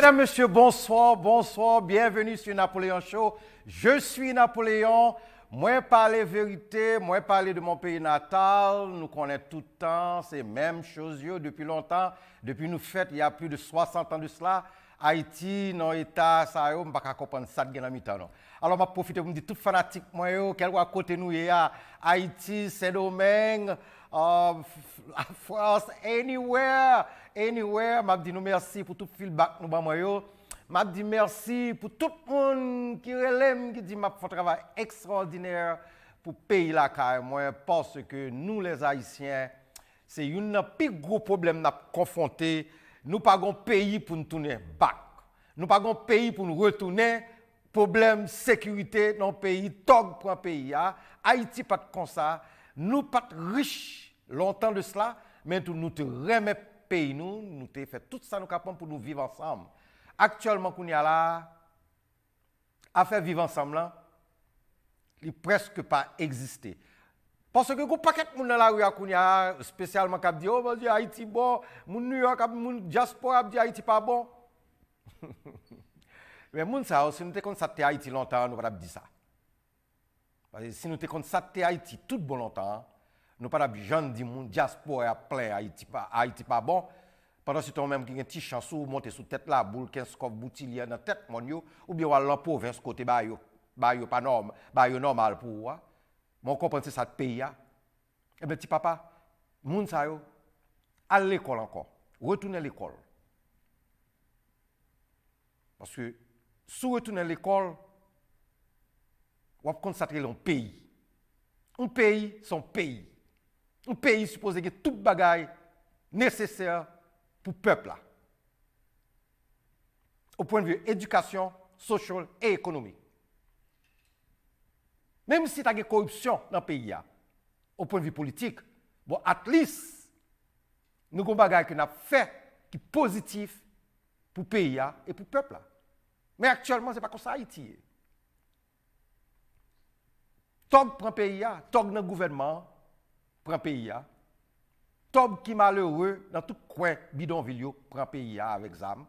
Mesdames, Messieurs, bonsoir, bonsoir, bienvenue sur Napoléon Show. Je suis Napoléon, moi parler vérité, moi parler de mon pays natal, nous connaissons tout le temps, c'est même chose depuis longtemps, depuis nous fêtes, il y a plus de 60 ans de cela. Haïti, dans l'état, ça, je ne peux pas comprendre ça de la mi-temps. Alors, je vais profiter pour me dire, tout fanatique, moi, quel côté nous y a, Haïti, Saint-Domingue, France, anywhere, je dis merci pour tout le feedback nous avons. Je dis merci pour tout le monde qui relève, qui dit que je fais un travail extraordinaire pour payer la carrière, moi, parce que nous, les Haïtiens, c'est un plus gros problème que nous avons confronté. Nous n'avons pas un pays pour nous tourner back. Nous n'avons pas un pays pour nous retourner. Problème sécurité dans le pays, tog pour un pays. Haïti pas comme ça. Nous pas riches longtemps de cela, mais nous te remet pays nous te fait tout ça nous capables pour nous vivre ensemble. Actuellement qu'on y a là, à faire vivre ensemble là, il presque pas existé. Parce que vous paquet de monde dans la rue qu'on y a spécialement qui dit oh mon Haïti bon, mon New York, mon diaspora dit Haïti pas bon. Mais moun ça si nous te constaté Haïti longtemps, nous pas dire ça. Parce que si nous te constaté Haïti tout bon longtemps, nous pas jamais dire mon diaspora plein Haïti pas bon. Pendant ce temps même qui un petit chansou monter sous tête la boule 15 coffre boutillière dans tête mon yo ou bien la province côté ba yo pas normal, ba yo normal pour mon comprendre ça de pays eh ben petit papa moun sa yo à l'école encore retourner à l'école parce que si vous retournez à l'école vous constater un pays son pays un pays supposé que tout bagaille nécessaire pour le peuple là au point de vue éducation sociale et économique. Même si tu as une corruption dans le pays, au point de vue politique, bon, at least, nous avons des choses que nous avons fait qui sont positifs pour le pays et pour le peuple. Mais actuellement, ce n'est pas comme ça Haïti. Tog prend le pays, Tog dans le gouvernement prend le pays. Tog qui est malheureux dans tout coin bidonville prend le pays avec ZAM.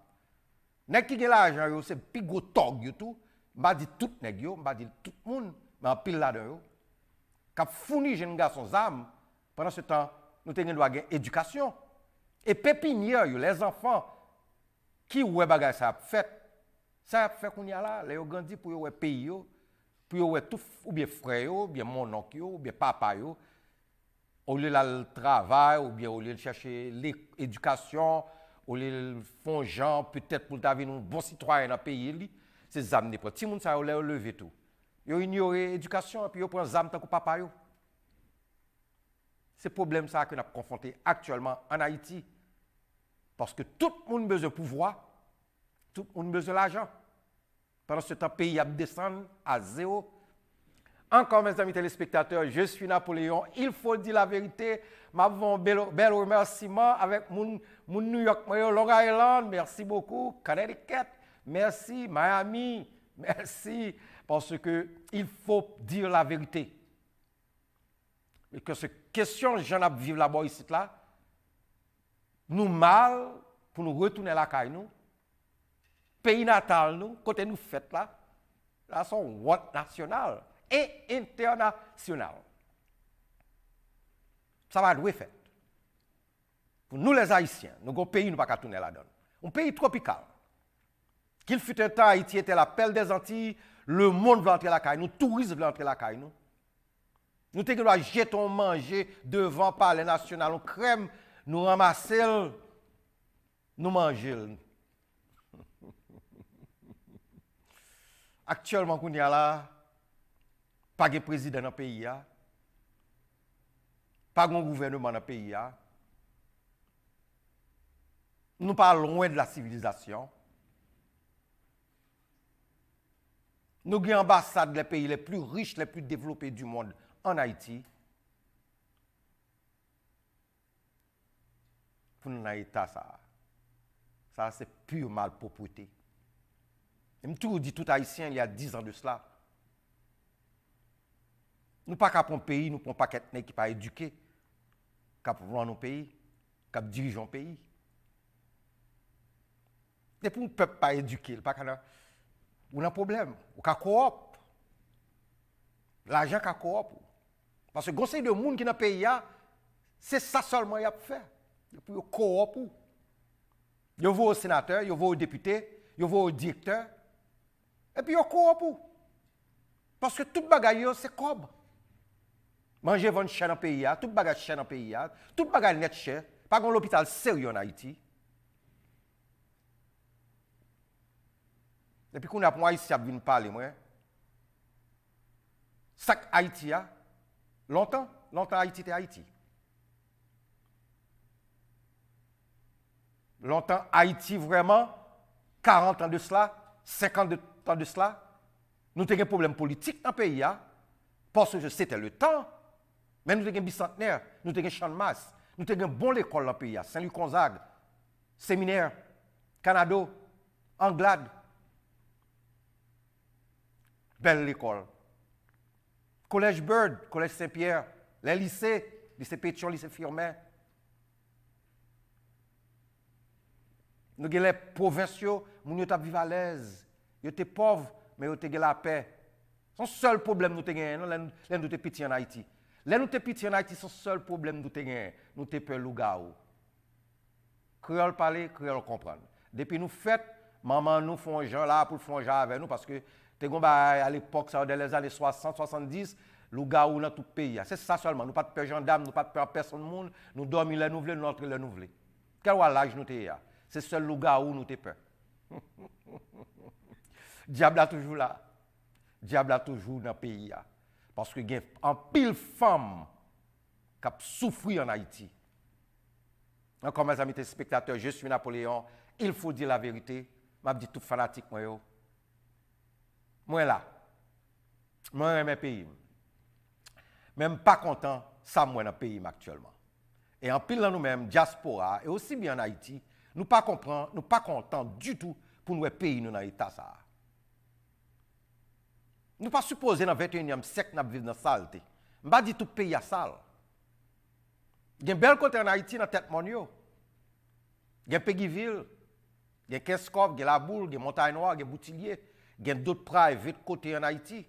Nèg qui a l'argent, c'est plus gros Tog tout. Je dis tout nèg yo, je dis tout le monde. Mais en pile là-dedans, qui fournit jeunes garçons âmes, pendant ce temps, nous avons une éducation. Et pépinière, les enfants qui ont bagay ça fait qu'on y a là, les grandi pour y pays, pour y tout, ou bien frère, ou bien mon oncle, ou bien papa, au lieu de le travail, ou bien au lieu de chercher l'éducation, au lieu de faire gens, peut-être pour devenir un bon citoyen dans le pays, c'est amené pour tout le monde, ça a levé tout. Ils ignorent l'éducation et puis ils prennent les âmes tant que papa. C'est le problème ça que nous avons confronté actuellement en Haïti. Parce que tout le monde a besoin de pouvoir, tout le monde a besoin d'argent. Pendant ce temps, le pays a descendu à zéro. Encore, mes amis téléspectateurs, je suis Napoléon. Il faut dire la vérité. Je un bel remerciement avec mon New York, Long Island. Merci beaucoup. Connecticut. Merci. Miami. Merci. Parce qu'il faut dire la vérité. Et que cette question, j'en ai vivre là-bas ici, là, nous mal pour nous retourner à la caille, nous, pays natal, nous, côté nous fait là, là, sont what national et international. Ça va être fait. Pour nous, les Haïtiens, nous avons un pays, nous ne pouvons pas tourner là-dedans. Un pays tropical. Qu'il fut un temps, Haïti était la pelle des Antilles. Le monde veut entrer la caille, nous, touristes veulent entrer la caille, nous. Nous devons jeter manger devant par les nationales, on crème, nous ramasser, nous manger. Actuellement, qu'on y a là, pas de président dans le pays, pas de gouvernement dans le pays. Nous parlons loin de la civilisation. Nous avons ambassade des pays les plus riches, les plus développés du monde en Haïti. Pour nous, l'État, ça c'est pure malpropreté. Je me dis tout Haïtien il y a 10 ans de cela. Nous ne pouvons pas prendre un pays, nous ne pouvons pas quelqu'un qui n'est pas éduqué, qui rend nos pays, qui dirige un pays. Et pour le peuple pas éduqué, pas on a un problème. On a coop. L'argent a coop. Parce que le conseil de monde qui dans le pays, c'est ça seulement qu'il a fait. Pour coop. Il va au sénateur, il va au député, il va au directeur. Et puis il coop. Parce que tout bagaille, c'est cob. Manger vendre cher dans le pays, tout bagage cher dans le pays, tout bagage net cher. Pas un hôpital sérieux en Haïti. Et puis, quand on a pour Haïti, on parler, moi. Sac Haïti, longtemps Haïti était Haïti. Longtemps Haïti, vraiment, 40 ans de cela, 50 ans de cela, nous avons un problème politique dans le pays, parce que c'était le temps. Mais nous avons un bicentenaire, nous avons un champ de masse, nous avons une bonne école dans le pays, Saint-Louis-Gonzague, Séminaire, Canada, Anglade. Belle école. Collège Bird, Collège Saint-Pierre, les lycées, lycée Pétion, lycée Firmin. Nous avons les provinciaux, nous vivons à l'aise. Ils étaient pauvres, mais ils ont la paix. C'est le seul problème que nous avons, nous sommes petits en Haïti. Là, nous sommes petits en Haïti, c'est le seul problème que nous avons. Nous sommes peur loup-garou. Créole parler, créole comprendre. Depuis nous faites, maman nous font un genre là pour faire un genre avec nous parce que à l'époque, ça dans les années 60, 70, loup-garou dans tout le pays. C'est ça seulement. Nous pas de peur gendarme, nous pas de peur personne du monde. Nous dormons les nouvelles, nous entrons les nouvelles. Quel l'âge nous sommes? C'est seul loup-garou nous avons peur. Diable est toujours là. Diable est toujours dans le pays. Parce qu'il y a un pile femmes qui ont souffert en Haïti. Encore mes amis téléspectateurs, je suis Napoléon. Il faut dire la vérité. Je dis tout fanatique. Moi là. Moi j'aime mes pays. Même pas content, ça moi dans le pays actuellement. Et en pile dans nous-mêmes, diaspora, et aussi bien en Haïti, nous pas comprenons, nous pas contents du tout pour nous pays nous dans l'état ça. Nous pas supposés dans le 21e siècle nous vivre dans la saleté. Je ne pas dire tout pays à sale. Il y a un bel côté en Haïti dans tête monio. Il y a Péguiville, il y a Keskov, il y a La Boule, il y a Montagne Noire, il y a Boutillier, il y a d'autres privés côté en Haïti.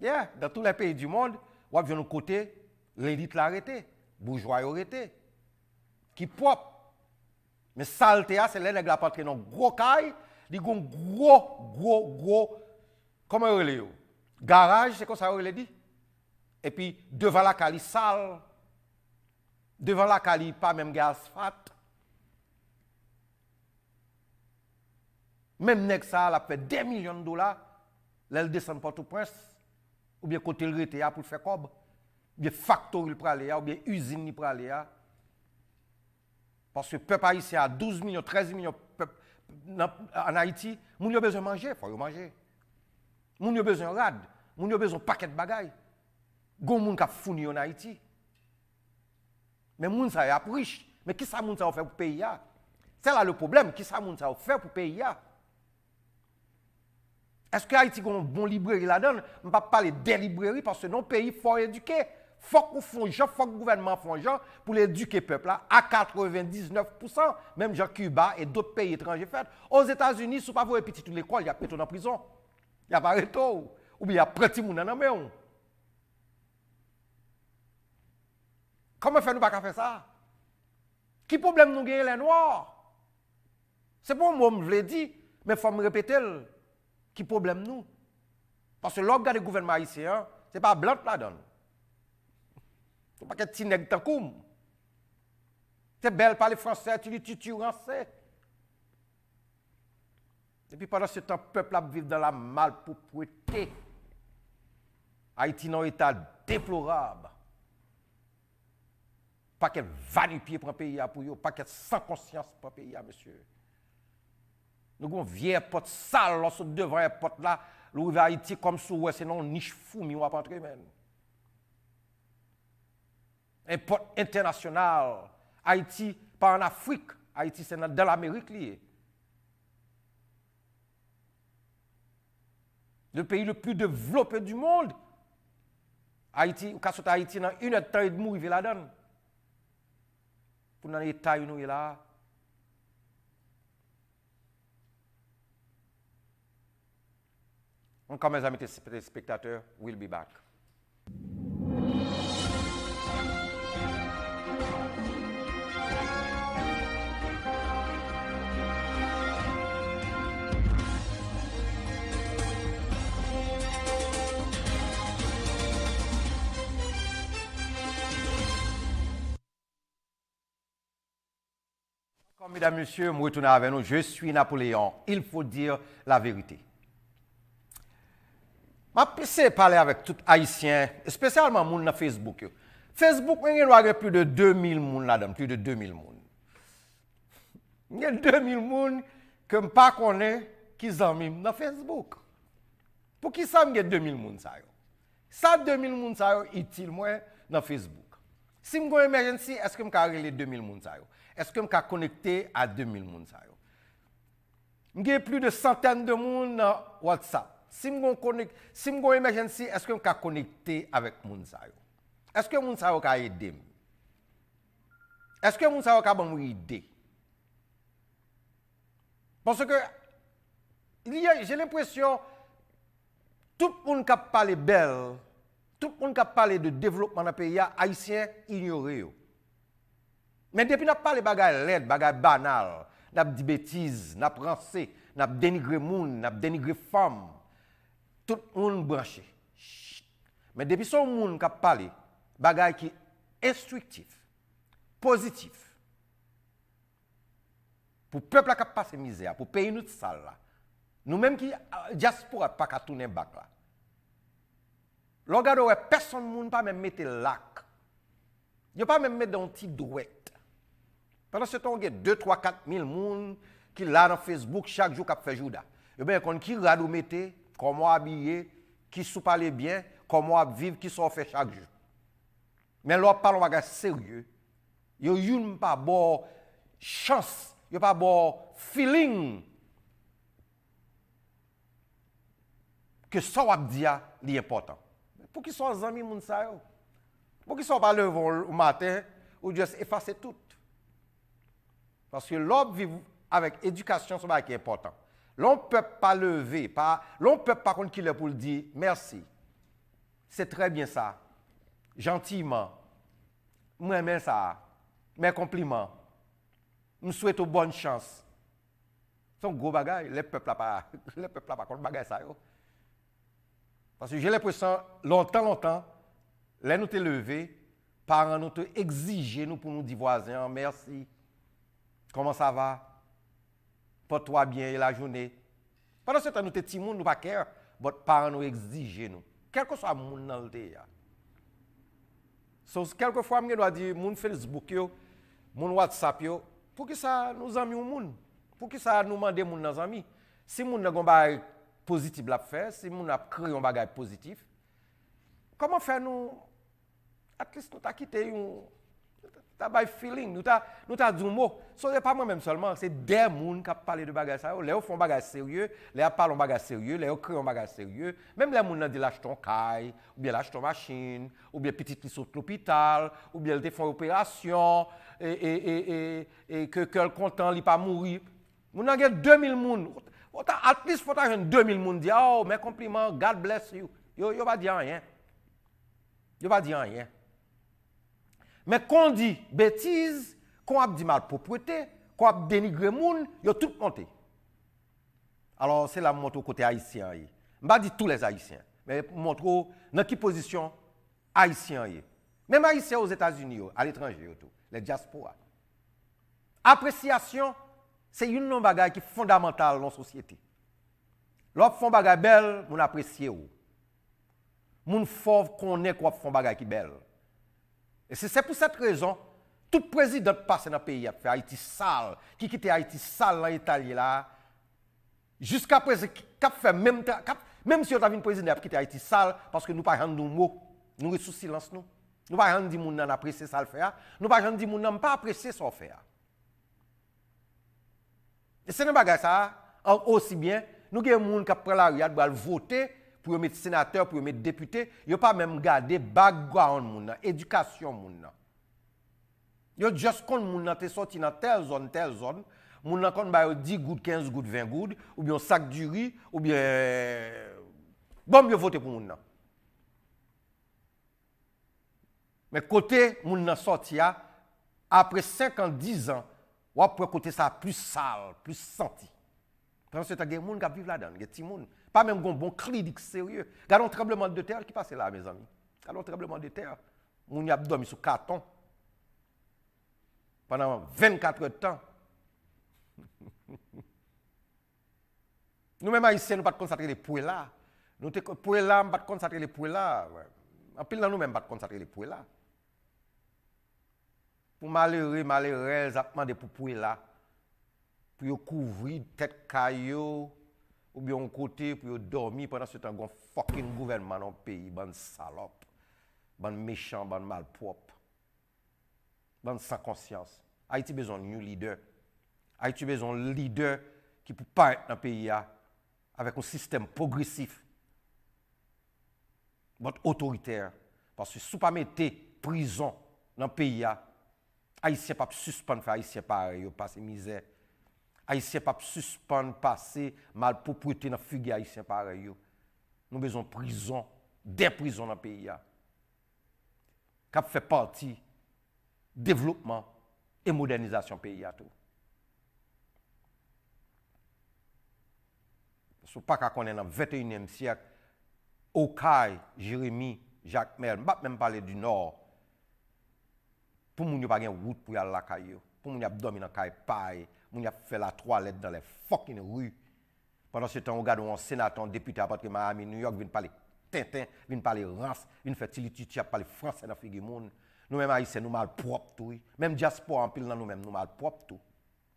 Yeah, dans tous les pays du monde, on vient nos côtés, l'élite l'a arrêté, bourgeois l'a arrêté, qui propre. Mais saleté, c'est les nègres qui ont dans gros caille, ils ont gros, comment on dit? Garage, c'est comme ça on dit. Et puis, devant la cali sale, devant la cali pas même d'asphalte. Même nèg ça, elle a fait des millions de dollars, elle descend Port-au-Prince, ou bien côté le rete pour faire cob, ou bien factory pour aller, ou bien usine pour aller. Parce que le peuple haïtien a 12 millions, 13 millions en Haïti, moun a besoin de manger, il faut manger. Moun a besoin de rad, moun a besoin de paquet de bagailles. Gon moun ka fourni en Haïti. Mais moun sa y a riche. Mais qui ça moun sa fait pour payer? C'est là le problème, qui ça moun sa fait pour payer? Est-ce que Haïti a une bonne librairie là-dedans? Je ne vais pas parler des librairies parce que non pays faut éduquer. Faut qu'on fasse genre, faut que le gouvernement fasse genre pour l'éduquer le peuple là à 99%, même genre Cuba et d'autres pays étrangers fait. Aux États-Unis, si vous ne pouvez pas petit l'école, il y a péto dans la prison. Il y a pas réto ou bien il y a petit moun dans la main. Comment faire nous pas faire ça? Qui problème nous gagne les noirs? C'est pour moi je l'ai dit, mais il faut me répéter. Qui problème nous? Parce que l'organe du gouvernement haïtien, ce n'est pas blanc là-dedans. Ce n'est pas que petit nègre tankoum. C'est belle parler français, tu dis français. Et puis pendant ce temps, le peuple a vivre dans la malpropreté. Haïti dans un état déplorable. Pas qu'elle va du pied pour un pays pour eux, pas qu'elle sans conscience pour un pays, monsieur. Nous avons une vieille porte sale, lorsque devant la porte là, l'ouvre Haïti comme si c'est non niche fou, mais on va pas entrer même. Un porte international. Haïti, pas en Afrique. Haïti, c'est dans l'Amérique lié. Le pays le plus développé du monde. Haïti, quand on Haïti, dans 1 heure de temps et demi, il là-dedans. Pour dans l'état où nous est là, Encore mes amis téléspectateurs, we'll be back. Mesdames, Messieurs, je retourne avec nous. Je suis Napoléon. Il faut dire la vérité. Je vais parler avec tout Haïtien, spécialement les gens sur Facebook. Facebook, il y a plus de 2000 personnes là-dedans, plus de 2000 personnes. Il y a 2000 personnes que je ne connais pas qui sont dans Facebook. Pour qui ça, il y a 2000 personnes? Ça, 2000 personnes utile moi dans Facebook. Si je suis en émergence, est-ce que je peux régler 2000 personnes? Est-ce que je peux connecter à 2000 personnes? Il y a plus de centaines de personnes dans WhatsApp. Si je suis en émergence, est-ce que je peux connecter avec les gens? Est-ce que les gens peuvent aider? Est-ce que les gens peuvent m'aider? Parce que j'ai l'impression que tout le monde qui parle belle, tout le monde qui parle de développement dans le pays, haïtien ignoré. Mais depuis qu'on parle de bagages laides, bagages banales, on dit bêtises, on pensé, on dénigré les gens, on dénigré les femmes, tout le monde branché. Mais depuis son monde qui parle, bagages qui instructif, positif, pour le peuple qui a passé misère, pour payer notre salle là. Nous-mêmes qui diaspora pas qu'à tourner bac là. Regardez, personne ne peut même mettre lac. Il ne peut pas même mettre dans un petit douette. Pendant ce temps, il y a 2, 3, 4 000 personnes qui là dans Facebook chaque jour qui fait Jouda. Et bien, qui regarde ou mettez, comment habiller, qui sous parler bien, comment vivre, qui sont fait chaque jour. Mais là, parlons de bagage sérieux. Il n'y a pas de chance, il n'y a pas de feeling que ça va dire est important. Pour qu'ils soient amis, pour qu'ils ne soient pas levés au matin ou juste effacer tout. Parce que l'homme vit avec éducation, c'est qui est important. L'on ne peut pas lever, l'on ne peut pas qu'il est pour le dire merci. C'est très bien ça. Gentiment. Moi, j'aime ça. Mes compliments. Je souhaite bonne chance. C'est un gros bagage. Le peuple n'a pas contre bagage ça. Parce que j'ai l'impression, longtemps, là nous te levé, parents nous te exigé nous pour nous dire voisins, merci. Comment ça va? Porte-toi bien la journée. Pendant ce temps, nous te petits monde, nous pas care, votre parents nous exigent nous. Quel que soit le monde dans le pays. So, quelquefois, je dois dire, mon Facebook, mon WhatsApp, pour que ça nous amis au monde? Pour que ça nous demande mon nos amis? Si mon n'a pas positif la faire, si mon a créé un bagage positif, comment faire nous, at least nous t'a quitté t'as by feeling, nous t'a dit un mot. Ce n'est pas moi-même seulement, c'est des gens qui parlent de bagages ça. Les gens font bagage sérieux, les gens parlent de bagage sérieux, les gens créent un bagage sérieux. Même les gens disent lâche ton caille, ou bien lâche ton machine, ou bien petit qui saute l'hôpital, ou bien ils font opération, et que le content, il pas mourir. Nous avons 2000 personnes. At least, il faut que 2000 personnes disent oh, mes compliments, God bless you. Yo va dire rien. Yo va dire rien. Mais quand on dit bêtises, quand on dit malpropreté, quand on dénigre les gens, ils ont tout monté. Alors, c'est là que je montre au côté haïtien. Je ne vais pas dire tous les haïtiens, mais je montre dans quelle position haïtien. Même haïtiens aux États-Unis, à l'étranger, les diasporas. Appréciation, c'est une bagage qui est fondamentale dans la société. Lorsqu'on fait un bagage belle, on apprécie. On faut connaître quoi font bagage qui belle. Et c'est pour cette raison, tout président passe dans le pays a fait Haïti sale, qui quitte Haïti sale dans l'Italie là, jusqu'à présent, même si on a vu un président qui quitte Haïti sale, parce que nous ne pouvons pas rendre nos mots, nous restons sous silence. Nous ne pouvons pas rendre les gens apprécier ça le faire, nous ne pouvons pas rendre les gens pas apprécier ça le faire. Et c'est un bagage ça, aussi bien, nous avons des gens qui prennent la rue pour voter, pour mettre sénateur, pour mettre député, ils n'ont pas même gardé background, éducation. Ils ont juste quand moun te sorti dans telle zone, moun quand ba 10 gouttes, 15 gouttes, 20 gouttes, ou bien sac du riz, ou bien Bon, mieux voter pour moun nan. Mais côté moun nan sorti après 5 ans, 10 ans, ou après côté ça plus sale, plus senti. Parce que il y a des gens qui vivent là-dedans, il y a des gens. Pas même un bon clinique sérieux. Regardons un tremblement de terre qui passe là, mes amis. Regardons un tremblement de terre. Moun y a dormi sous carton pendant 24 heures de temps. Nous-mêmes, haïtiens, nous ne pouvons pas concentrer les poules là. Nous ne pouvons pas concentrer les poules là. En pile, nous-mêmes, pas concentrer les poules là. Pour malheureux, ils ont demandé pour poules là. Pour couvrir tête caillou ou bien un côté pour dormir pendant ce temps, il y a un fucking gouvernement dans le pays, ban salope, ban méchant, ban malpropre, ban sans conscience. Haïti a besoin de new leader. Haïti a besoin de leader qui peut pas être dans le pays avec un système progressif, autoritaire. Parce que si vous ne mettez pas prison dans le pays, Haïtien ne peut pas suspendre faire Haïtien pareil, passer misère. Haïtien ne peut pas suspendre passer malpropreté dans le fugue Haïtien pareil. Nous avons besoin de prison, des prisons dans le pays. Qui fait partie développement et modernisation du pays. Ce n'est pas qu'on est dans le 21e siècle. Okaï, Jérémy, Jacques Mel, je ne vais même parler du Nord. Pour nous, nous n'avons pas de route pour aller à la caille. Pour nous, nous avons dormi dans la caille paille. Nous avons fait la toilette dans les fucking rues. Pendant ce temps, on regarde un sénateur, un député à partir de Miami, New York, vient parler Tintin, vient parler Rance, vient faire Tilituti, parler français dans le monde. Nous-mêmes, Haïtiens, nous mal propres tout. Même diaspora en pile, nous-mêmes, nous mal propres tout.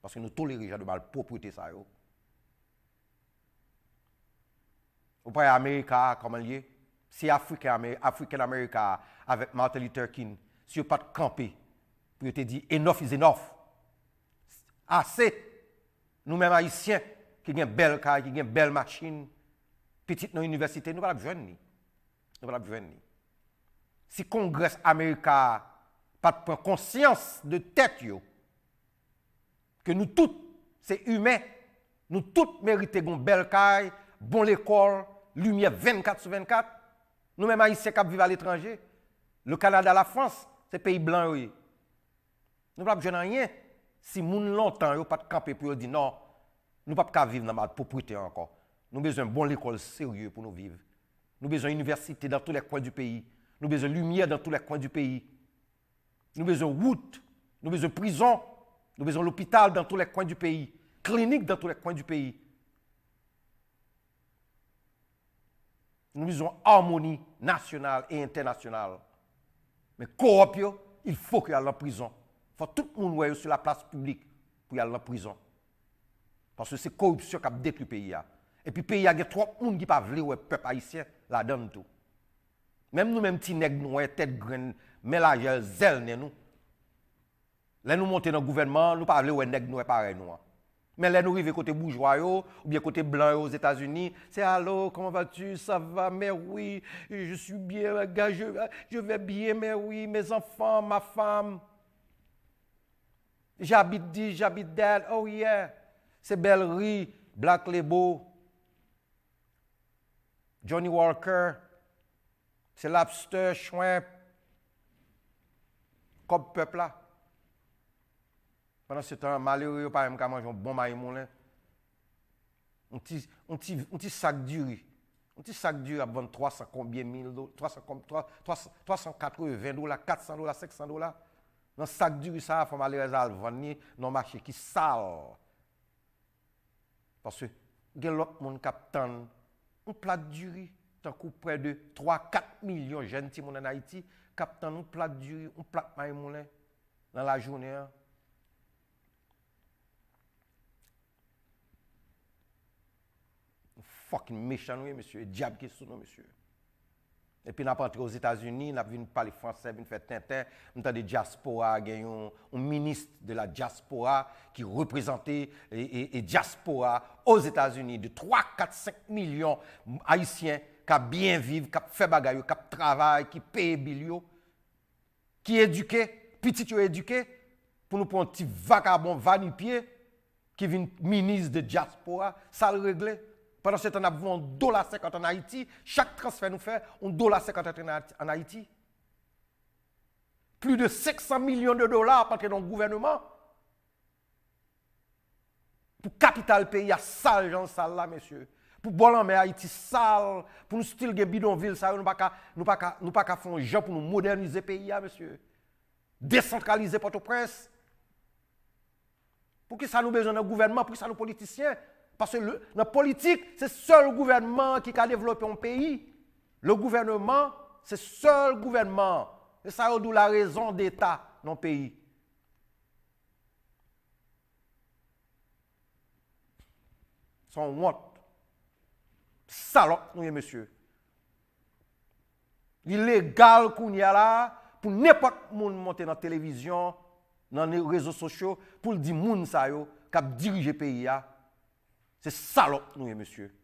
Parce que nous tolérons les gens de malpropreté. Vous voyez l'Amérique, comment il est? Si African America avec Martin Luther King, si vous n'avez pas de camper, pour te dire enough is enough. Assez. Nous-mêmes Haïtiens, qui ont une belle car, qui ont une belle machine, petite dans l'université, nous ne pouvons pas besoin. Nous ne pouvons pas besoin. Si le Congrès américain pas prendre conscience de tête, que nous tous, c'est humain, nous tous méritons une belle caille, bonne école, lumière 24 sur 24. Nous-mêmes Haïtiens qui vivent à l'étranger, le Canada, la France, c'est pays blanc. Nous ne pouvons pas besoin de rien. Si nous longtemps, nous ne pouvons pas camper pour dire non, nous ne pouvons pas vivre dans la propriété encore. Nous avons besoin d'une bonne école sérieuse pour nous vivre. Nous avons besoin d'une université dans tous les coins du pays. Nous avons besoin de lumière dans tous les coins du pays. Nous avons besoin de route. Nous avons besoin de prison. Nous avons besoin de l'hôpital dans tous les coins du pays. Clinique dans tous les coins du pays. Nous avons besoin d'harmonie nationale et internationale. Mais coop, il faut qu'il y ait en prison. Il faut que tout le monde soit sur la place publique pour y aller en prison. Parce que c'est la corruption qui a détruit le pays. Et puis le pays, il y a trop de monde qui ne veut pas le peuple haïtien là-dedans tout. Même nous, même petits nègres, nous avons tête graine, mais la gel, zèle, nous. Là, nous montons dans le gouvernement, nous ne pouvons pas voir nègres, nous pareil, nous. Mais là, nous arrivons côté bourgeois, ou bien côté blanc aux États-Unis, c'est allô, comment vas-tu, ça va, mais oui, je suis bien, gars, je vais bien, mais oui, mes enfants, ma femme. J'habite dit, j'habite d'elle, oh yeah, c'est Bellerie, Black Label, Johnny Walker, c'est Lobster, Shrimp, comme peuple là. Pendant ce temps, malheureux, pas même qu'à manger un bon maïs moulin. Un petit sac du riz. Un petit sac du riz à vendre 300 combien mille $, 380 $, 400 $, 500 $. Dans le sac du riz, ça, il faut aller à vendre dans le marché qui sale. Parce que il y a l'autre monde qui attend un plat du riz, tant que près de 3-4 millions de jeunes qui sont en Haïti, qui attendent un plat du riz, un plat de maïs moulin dans la journée. Fucking méchant, oui, monsieur. Diable qui est sous nous, monsieur. Et puis, nous avons entré aux États-Unis, nous avons parlé français, nous avons fait Tintin. Nous avons des diaspora, il y a un ministre de la diaspora qui représentait et diaspora aux États-Unis de 3, 4, 5 millions haïtiens qui bien vivent, qui fait bagaille, qui travaillent, qui payent billes, qui éduquent, petits éduqués, pour nous prendre un petit vagabond va-nu-pied qui vient ministre de diaspora, ça le régler. Pendant ce temps, nous avons $1,50 en Haïti. Chaque transfert nous fait $1,50 en Haïti. Plus de 500 millions de dollars pour dans le gouvernement. Pour capital pays, il y a sale gens sale là, messieurs. Pour bon mais Haïti sale, pour nous style de bidonville, ça nous pas qu'à faire un jeu pour nous moderniser le pays, monsieur. Décentraliser Port-au-Prince. Pour qui ça nous besoin d'un gouvernement, pour qui ça nous politiciens? Parce que la politique, c'est le seul gouvernement qui a développé un pays. Le gouvernement, c'est le seul gouvernement. C'est ça d'où la raison d'État dans le pays. Son honte. Salope, oui, monsieur. Illégal qu'on y a là, pour n'importe qui monter dans la télévision, dans les réseaux sociaux, pour dire moun sa yo, qui dirige le pays. C'est salope, nous, monsieur.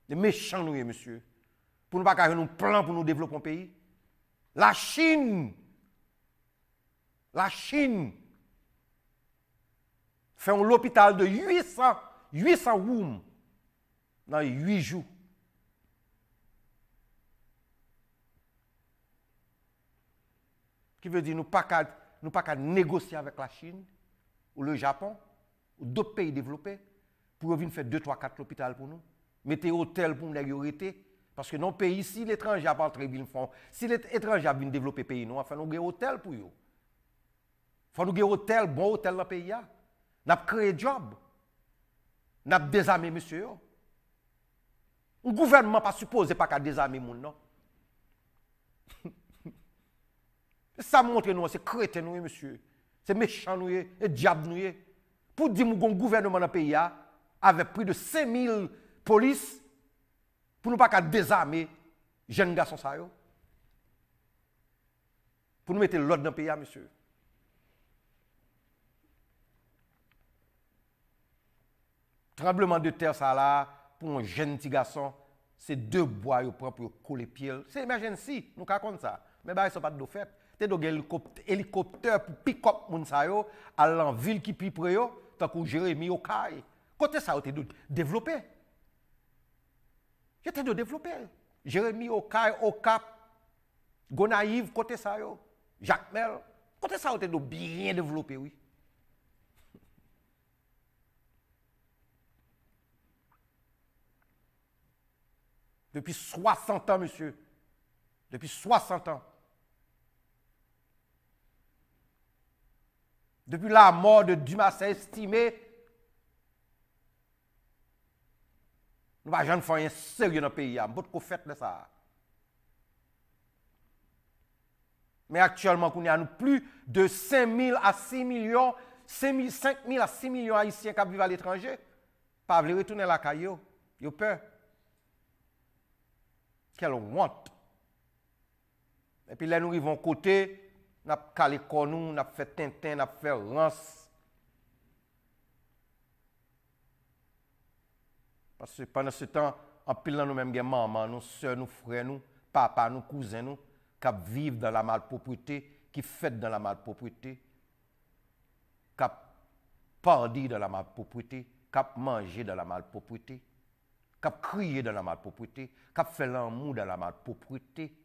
Les méchants, nous, monsieur. Pour ne pas avoir un plan pour nous développer un pays. La Chine fait un hôpital de 800 rooms dans 8 jours. Qui veut dire nous pas qu'à négocier avec la Chine ou le Japon ou d'autres pays développés pour venir faire 2, 3, 4 hôpitaux pour nous. Mettez hôtel pour nous arrêter. Parce que dans le pays, si l'étranger n'a pas très bien fait, si l'étranger vient développer le pays, nous avons un hôtel pour eux. Il faut nous un hôtel, bon hôtel dans le pays. Nous avons créé des jobs. Nous avons désarmé monsieur. Un gouvernement n'est pas supposé pas désarmer les gens, non. Ça montre nous, c'est crétin nous, monsieur. C'est méchant nous, et diable nous. Pour dire que un gouvernement dans le pays avec plus de 5000 polices, pour ne pas désarmer les jeunes garçons. Pour nous mettre l'ordre dans le pays, monsieur. Tremblement de terre, ça là, pour un jeune petit garçon, c'est 2 bois pour coller pied. C'est emergency, nous avons ça. Mais bah, ils ne sont pas de fait. Tu as un hélicoptère pour pick-up moun sa yo, à la ville qui plus près, tant que Jérémy Okaï. Côté ça, tu as développé. J'étais de développer. Jérémy Okaï, Okap, Gonaïve, côté ça, Jacques Mel. Côté ça, tu as bien développé, oui. Depuis 60 ans, monsieur. Depuis 60 ans. Depuis la mort de Dumas, c'est estimé. Nous ne pouvons pas faire un sérieux dans le pays. Nous ne pouvons pas faire ça. Mais actuellement, nous avons plus de 5 000 à 6 millions, 5 000 à 6 millions d'Haïtiens qui vivent à l'étranger. Pas veulent retourner à la caillou. Ils ont peur. Quelle honte. Et puis là, nous arrivons côté. Nous avons calé nous, nous avons fait Tintin, nous avons fait Rance. Parce que pendant ce temps, en pile nous-mêmes, maman, nos soeurs, nos frères, nous, papa, nos cousins, nous, qui vivent dans la malpropreté, qui fêtent dans la malpropreté, qui parlent dans la malpropreté, qui mangent dans la malpropreté, qui crient dans la malpropreté, qui fait l'amour dans la malpropreté.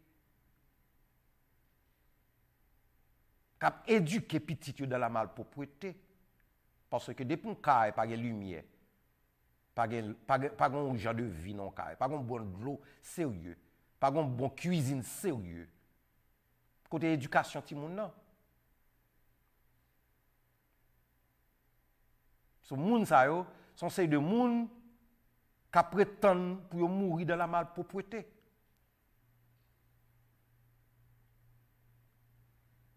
Qui a éduqué petit dans la malpropreté. Parce que depuis qu'on n'a pas de lumière, pas de genre de vie non pas de bon de l'eau sérieux, pas de bon cuisine sérieux. Côté éducation, ti moun nan. Ce moun sa yo, son série de moun qui prétendent pour mourir dans la malpropreté.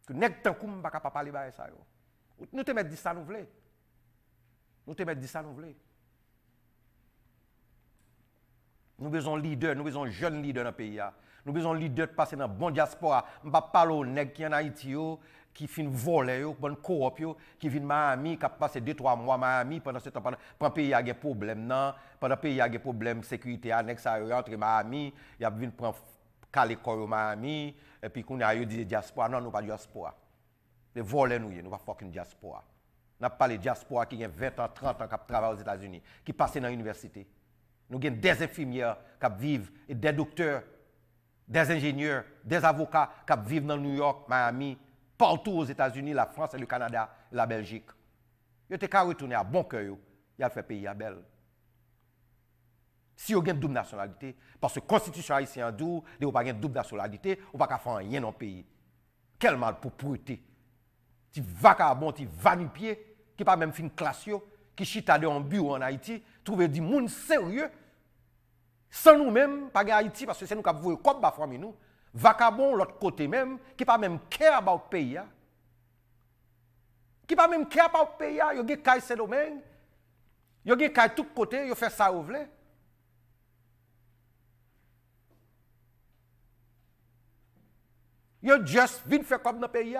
Que nèg tan koum pas capable parler ba ça yo. Nous te mettre dit ça nous vle. Nous te mettre dit ça nous vle. Nous besoin leader, nous besoin jeunes leaders dans le pays. Nous besoin leader de passer dans bon diaspora. Je ne parle pas aux nèg qui en Haïti qui fin voler bon coop qui vient Miami qui a passé 2-3 mois à Miami pendant ce temps pendant le pays a des problèmes non, pendant le pays a des problèmes sécurité annexe ça entre Miami, il a vinn prendre Calico Miami et puis qu'on a eu dit diaspora non nous pas diaspora. Les voler nous pas fucking diaspora. N'a pas les diaspora qui ont 20 ans, 30 ans qui travaillent aux États-Unis, qui passent dans l'université. Nous avons des infirmières qui vivent, et des docteurs, des ingénieurs, des avocats qui vivent dans New York, Miami, partout aux États-Unis, la France, le Canada, la Belgique. Ils ont qu'à retourner à bon cœur, ils ont fait pays à belle. Si vous avez une double nationalité, parce que la constitution haïtienne dit, vous n'avez pas une double nationalité, vous n'avez pas faire rien dans le pays. Quel mal pour protéger. Tu vagabond, tu vas nu pied, qui pas même fin classe, qui chita de un bureau en Haïti, trouver du monde sérieux, sans nous-mêmes, pas Haïti, parce que c'est nous qui avons comme bas famille nous. Vagabond, l'autre côté même, qui pas même care about le pays. Qui pas même care about le pays, il y a des cas domaine, il y a des cas de tous côtés, il fait ça au voulez. Yo juste vite fait comme dans le pays.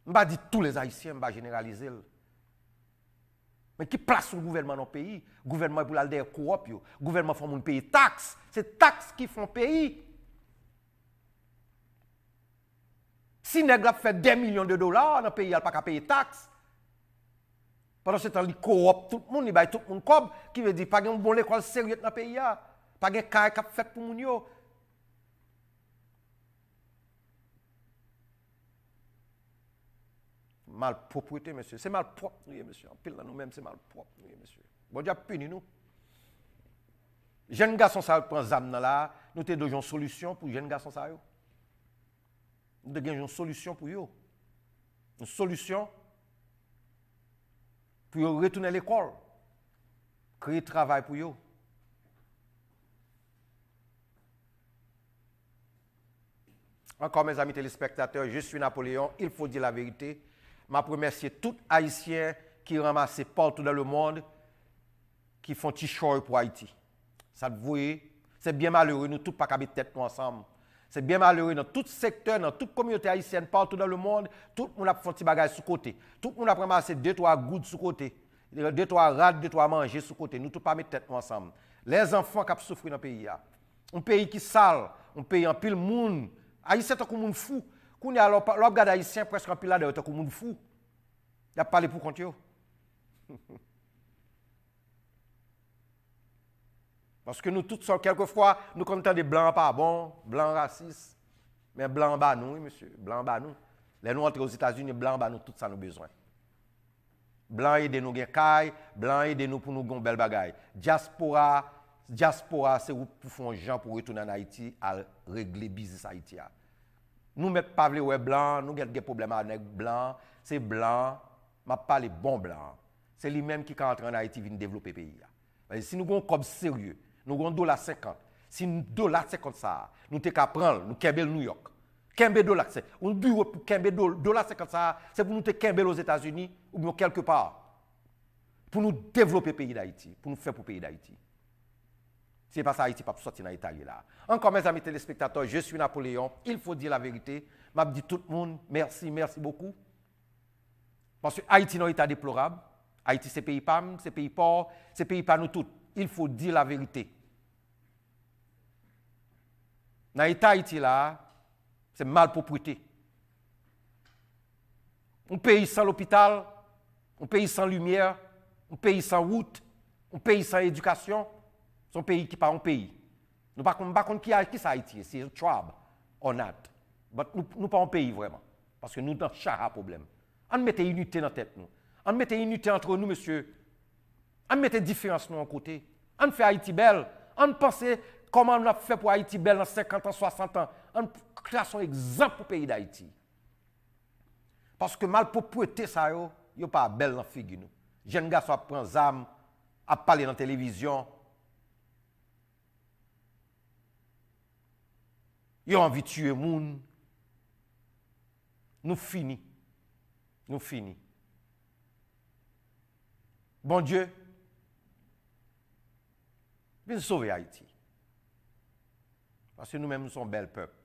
Je ne vais pas dire tous les Haïtiens, je ne vais pas généraliser. Mais qui place le gouvernement dans le pays? Le gouvernement est pour aller coop. Le gouvernement fait mon pays taxes. C'est taxes qui font pays. Si nèg fait des millions de dollars dans le pays, il n'a pas qu'à payer taxes. Pendant ce temps, il coop tout le monde, il baille tout le monde comme, qui veut dire pas de bon l'école sérieux dans le pays. Pas de cas qui fait pour moun yo. Malpropreté, monsieur. C'est malpropre, oui, monsieur. En pile, nous-mêmes, c'est malpropre, oui, monsieur. Bon Dieu, puni nous. Jeune garçon, ça prend zam là. Nous avons une solution pour jeune garçon, ça. Nous avons une solution pour eux. Une solution pour retourner à l'école. Créer travail pour eux. Encore mes amis téléspectateurs, je suis Napoléon, il faut dire la vérité. Je remercie tous les Haïtiens qui ramassent partout dans le monde, qui font t-shirt pour Haïti. Ça vous voyez, c'est bien malheureux, nous tous pas habiter tête ensemble. C'est bien malheureux dans tout secteur, dans toute communauté haïtienne, partout dans le monde, tout le monde a fait un petit bagage sous côté. Tout le monde a ramassé 2-3 gouttes sous côté, 2-3 rades, 2-3 manger sous côté. Nous tous pas mettre tête ensemble. Les enfants qui souffrent dans le pays. Un pays qui sale, un pays en pile monde. Haïtien est comme un fou. Quand il y a l'objet haïtien presque en pile là, c'est comme un fou. Il a parlé pour compte. Parce que nous tous sommes quelquefois, nous comme des blancs pas bons, blancs racistes, mais blancs bas nous, oui, monsieur, blancs bas nous. Les nous entrés aux États-Unis, blancs bas nous, tout ça nous besoin. Blancs aidez nous gen caille, blancs aidez nous pour nous gon belle bagaille. Diaspora, c'est pour faire gens pour retourner en Haïti à régler business Haïti. Nous mettons pas les ouais blanc, nous avons des problèmes avec blanc, c'est blanc, m'a pas les bons blancs. C'est lui-même qui quand entre en Haïti vient développer le pays. Si nous avons comme sérieux, nous avons $50. Si nous $50 ça, nous t'es qu'à prendre, nous Kembe New York. Kembe dollar c'est un bureau pour Kembe $50 ça, c'est pour nous te Kembe aux États-Unis ou bien quelque part. Pour nous développer le pays d'Haïti, pour nous faire pour le pays d'Haïti. C'est pas ça Haïti pas sortir dans l'Italie là. Encore mes amis téléspectateurs, je suis Napoléon, il faut dire la vérité. M'a dit tout le monde merci beaucoup. Parce que Haïti est état déplorable. Haïti c'est pays PAM, c'est pays pauvre, c'est pays pas nous tous. Il faut dire la vérité. Dans l'état Haïti là, c'est malpropreté. Un pays sans l'hôpital, un pays sans lumière, un pays sans route, un pays sans éducation. C'est un pays qui n'est pas un pays. Nous ne savons pas qui est Haïti, c'est un tribe, or not. Mais nous ne sommes pas un pays vraiment. Parce que nous avons un problème. On met une unité dans la tête. On met une unité entre nous, monsieur. On met des différences nous en côté. On fait Haïti belle. On pense comment on a fait pour Haïti belle dans 50 ans, 60 ans. On classe un exemple pour le pays d'Haïti. Parce que malpropreté, ça, n'est pas belle dans la figure. Jeune gars qui prend des armes, à parler dans la télévision. Ils ont envie de tuer les gens. Nous finissons. Nous finissons. Bon Dieu, viens sauver Haïti. Parce que nous-mêmes, nous sommes bel peuple.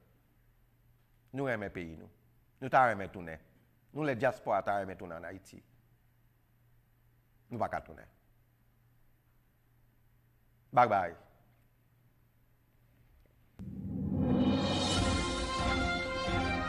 Nous aimons le pays. Nous t'aimons tourner. Nous, les diasporas, t'aimons tourner en Haïti. Nous ne pouvons pas tourner. Bye bye.